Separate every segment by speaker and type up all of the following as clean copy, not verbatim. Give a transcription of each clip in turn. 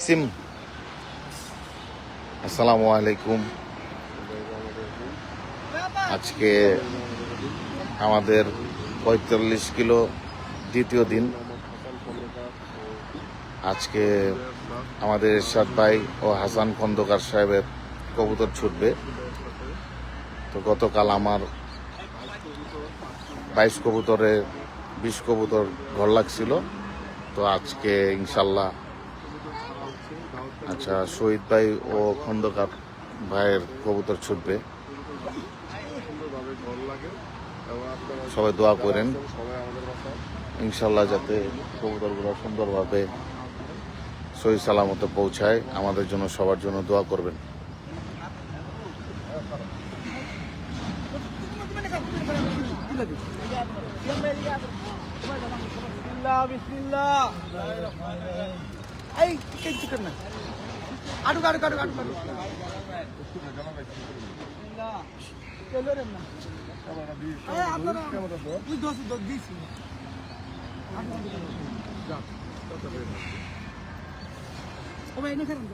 Speaker 1: সিম আসসালামু আলাইকুম। আজকে আমাদের ৪৫ কিলো দ্বিতীয় দিন। আজকে আমাদের এরশাদ ভাই ও হাসান খন্দকার সাহেবের কবুতর ছুটবে। তো গতকাল আমার ২২ কবুতরে ২০ কবুতর ঘর লাগছিল। তো আজকে ইনশাল্লাহ আচ্ছা শহীদ ভাই ও খন্দকার ভাইয়ের কবুতর ছুটবে। সবাই দোয়া করেন ইনশাল্লাহ যাতে কবুতরগুলো সুন্দরভাবে সহি সালামতে পৌঁছায়। আমাদের জন্য সবার জন্য দোয়া করবেন।
Speaker 2: আটু কাটু কাটু কাটু কাটু আপনারা দিয়েছি ও ভাই এনে খেলেন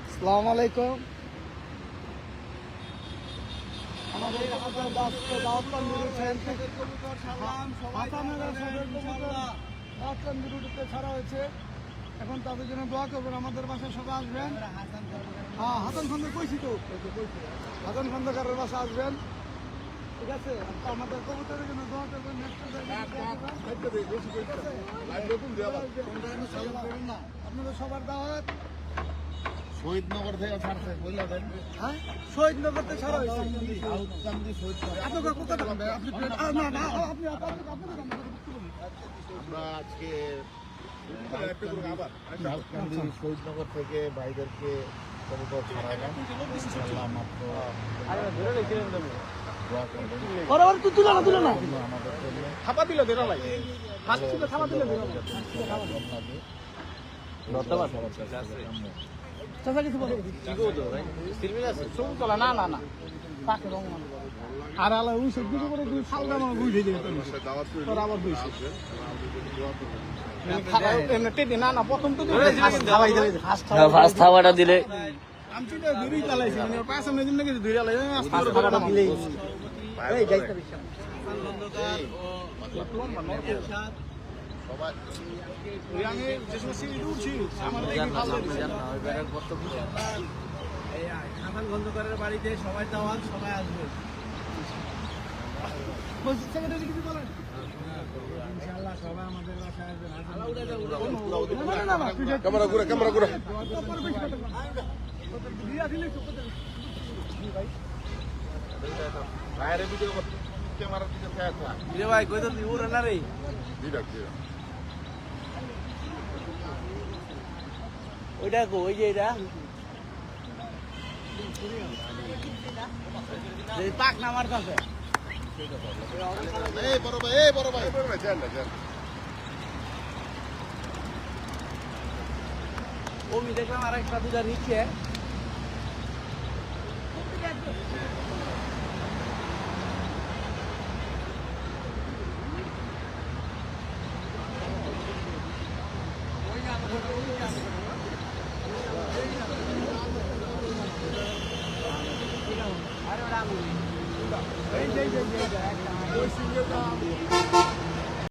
Speaker 2: আসসালামু আলাইকুম। আমাদের ছাড়া হয়েছে, এখন তাদের জন্য দোয়া করবেন। আমাদের বাসায় সবাই আসবেন। হ্যাঁ, হাসান খন্দকার কইছি তো, হাসান খন্দকারের বাসা আসবেন, ঠিক আছে? আমাদের কবুতরের জন্য দোয়া করবেন। আপনাদের সবার দাওয়াত।
Speaker 1: শহীদনগর থেকে ছাড়ছে বললেন।
Speaker 2: হ্যাঁ, শহীদনগর থেকে ছাড়া হয়েছে। আপনাদের কোথায় থাকবে? আপনি না না আপনি
Speaker 1: আমরা আজকে শহীদনগর থেকে ভাইদেরকে কবুতর ছাড়াইলাম। ইনশাআল্লাহ মাত্র দোয়া করবেন
Speaker 2: বরাবর তো তুলে না
Speaker 1: আমাদের জন্য।
Speaker 2: ছাপা দিলে দেরা লাগে, হাত ছিল ছাপা দিলে দেরা লাগে। চাচা কিছু বলো? চলা না না না পাকে রং মানে আর আলা ওই সব কিছু করে দুই ফালদা মানে বুঝে যাবে তোর আবার বুঝছে না না প্রথম তো
Speaker 3: ফার্স্ট থাবাটা দিলে
Speaker 2: আমি তো দুই চালাইছি মানে পাঁচ সামনে দিন নাকি দুই চালাইছি আস্তে করে ফালদা দিলে এই যাইতে বিশাল আমি যে সময় সিঁড়ি উঠছি আমার দেখি ভালো হাসান খন্দকারের বাড়িতে সবাই দাওয়াত, সবাই আসবে। ইনশাআল্লাহ সবাই আমাদের বাসায় আসবেন।
Speaker 1: ক্যামেরা ঘুরে বাইরে ভিডিও করতে ক্যামেরা দিকে খেয়াছা
Speaker 2: রে ভাই কই তো উড়ে না রে ওইটা কো ওই যে এটা এই পাক নামার কাছে
Speaker 1: এই বড় ভাই চল
Speaker 2: ওমি দেখলাম আর একটা দুটা নিচে এই